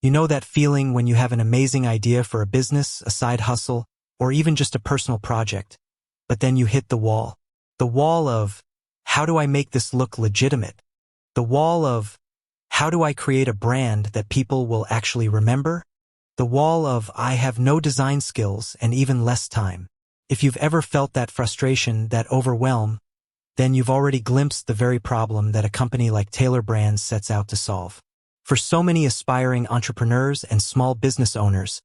You know that feeling when you have an amazing idea for a business, a side hustle, or even just a personal project, but then you hit the wall. The wall of, how do I make this look legitimate? The wall of, how do I create a brand that people will actually remember? The wall of, I have no design skills and even less time. If you've ever felt that frustration, that overwhelm, then you've already glimpsed the very problem that a company like Tailor Brands sets out to solve. For so many aspiring entrepreneurs and small business owners,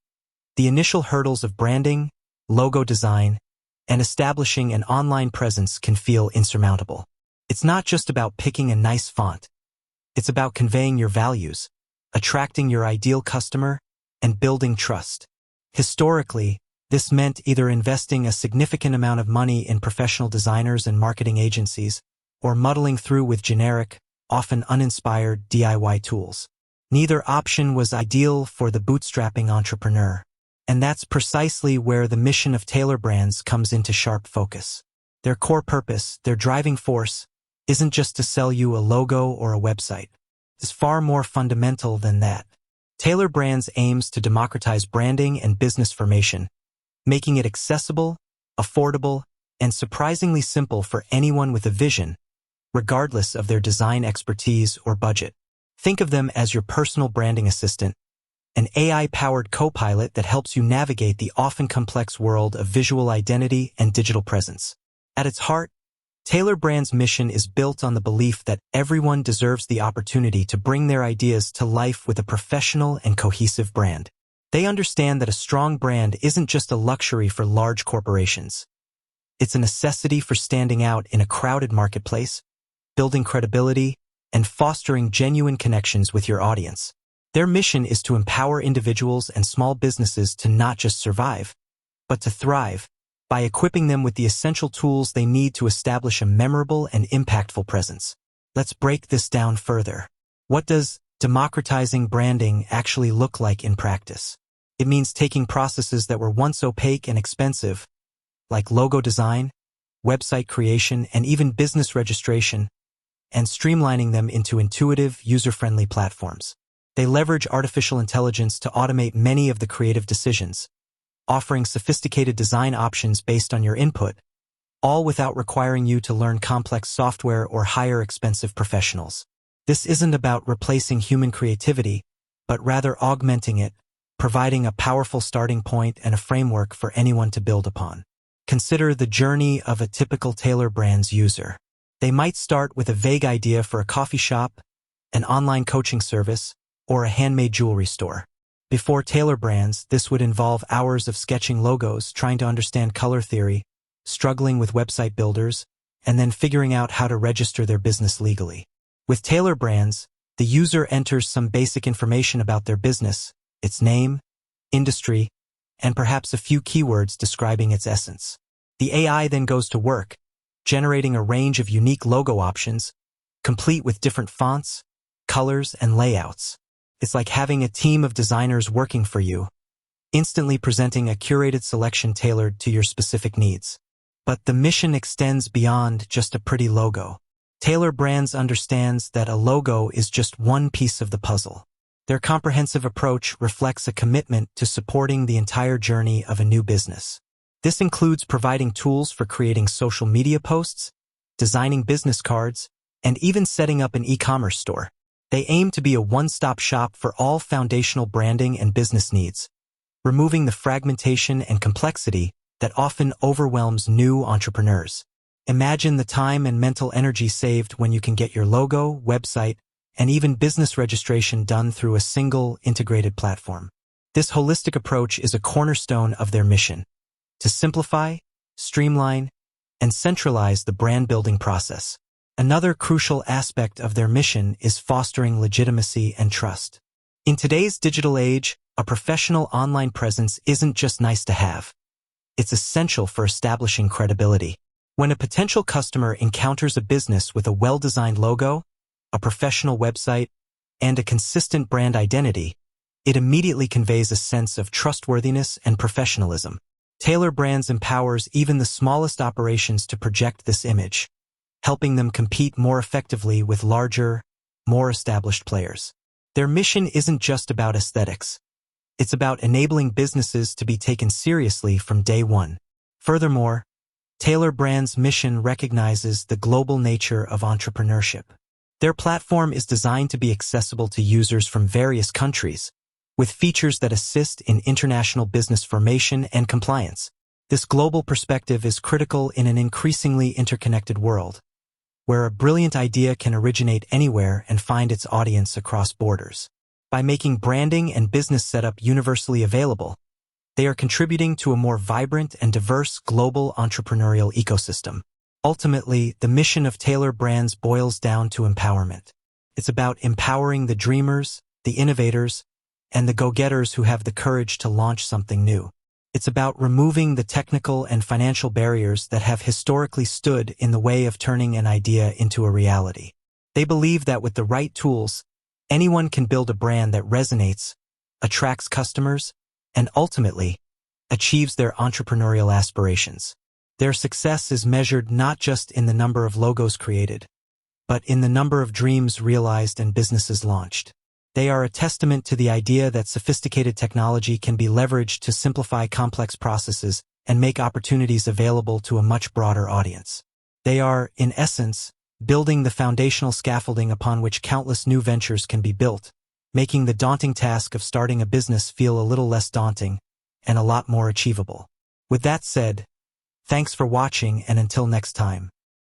the initial hurdles of branding, logo design, and establishing an online presence can feel insurmountable. It's not just about picking a nice font. It's about conveying your values, attracting your ideal customer, and building trust. Historically, this meant either investing a significant amount of money in professional designers and marketing agencies, or muddling through with generic, often uninspired DIY tools. Neither option was ideal for the bootstrapping entrepreneur. And that's precisely where the mission of Tailor Brands comes into sharp focus. Their core purpose, their driving force, isn't just to sell you a logo or a website. It's far more fundamental than that. Tailor Brands aims to democratize branding and business formation, making it accessible, affordable, and surprisingly simple for anyone with a vision, regardless of their design expertise or budget. Think of them as your personal branding assistant, an AI-powered co-pilot that helps you navigate the often complex world of visual identity and digital presence. At its heart, Tailor Brands' mission is built on the belief that everyone deserves the opportunity to bring their ideas to life with a professional and cohesive brand. They understand that a strong brand isn't just a luxury for large corporations. It's a necessity for standing out in a crowded marketplace, building credibility, and fostering genuine connections with your audience. Their mission is to empower individuals and small businesses to not just survive, but to thrive, by equipping them with the essential tools they need to establish a memorable and impactful presence. Let's break this down further. What does democratizing branding actually look like in practice? It means taking processes that were once opaque and expensive, like logo design, website creation, and even business registration, and streamlining them into intuitive, user-friendly platforms. They leverage artificial intelligence to automate many of the creative decisions, offering sophisticated design options based on your input, all without requiring you to learn complex software or hire expensive professionals. This isn't about replacing human creativity, but rather augmenting it, providing a powerful starting point and a framework for anyone to build upon. Consider the journey of a typical Tailor Brands user. They might start with a vague idea for a coffee shop, an online coaching service, or a handmade jewelry store. Before Tailor Brands, this would involve hours of sketching logos, trying to understand color theory, struggling with website builders, and then figuring out how to register their business legally. With Tailor Brands, the user enters some basic information about their business, its name, industry, and perhaps a few keywords describing its essence. The AI then goes to work, generating a range of unique logo options, complete with different fonts, colors, and layouts. It's like having a team of designers working for you, instantly presenting a curated selection tailored to your specific needs. But the mission extends beyond just a pretty logo. Tailor Brands understands that a logo is just one piece of the puzzle. Their comprehensive approach reflects a commitment to supporting the entire journey of a new business. This includes providing tools for creating social media posts, designing business cards, and even setting up an e-commerce store. They aim to be a one-stop shop for all foundational branding and business needs, removing the fragmentation and complexity that often overwhelms new entrepreneurs. Imagine the time and mental energy saved when you can get your logo, website, and even business registration done through a single, integrated platform. This holistic approach is a cornerstone of their mission: to simplify, streamline, and centralize the brand-building process. Another crucial aspect of their mission is fostering legitimacy and trust. In today's digital age, a professional online presence isn't just nice to have. It's essential for establishing credibility. When a potential customer encounters a business with a well-designed logo, a professional website, and a consistent brand identity, it immediately conveys a sense of trustworthiness and professionalism. Tailor Brands empowers even the smallest operations to project this image, helping them compete more effectively with larger, more established players. Their mission isn't just about aesthetics. It's about enabling businesses to be taken seriously from day one. Furthermore, Tailor Brands' mission recognizes the global nature of entrepreneurship. Their platform is designed to be accessible to users from various countries, with features that assist in international business formation and compliance. This global perspective is critical in an increasingly interconnected world, where a brilliant idea can originate anywhere and find its audience across borders. By making branding and business setup universally available, they are contributing to a more vibrant and diverse global entrepreneurial ecosystem. Ultimately, the mission of Tailor Brands boils down to empowerment. It's about empowering the dreamers, the innovators, and the go-getters who have the courage to launch something new. It's about removing the technical and financial barriers that have historically stood in the way of turning an idea into a reality. They believe that with the right tools, anyone can build a brand that resonates, attracts customers, and ultimately, achieves their entrepreneurial aspirations. Their success is measured not just in the number of logos created, but in the number of dreams realized and businesses launched. They are a testament to the idea that sophisticated technology can be leveraged to simplify complex processes and make opportunities available to a much broader audience. They are, in essence, building the foundational scaffolding upon which countless new ventures can be built, making the daunting task of starting a business feel a little less daunting and a lot more achievable. With that said, thanks for watching, and until next time.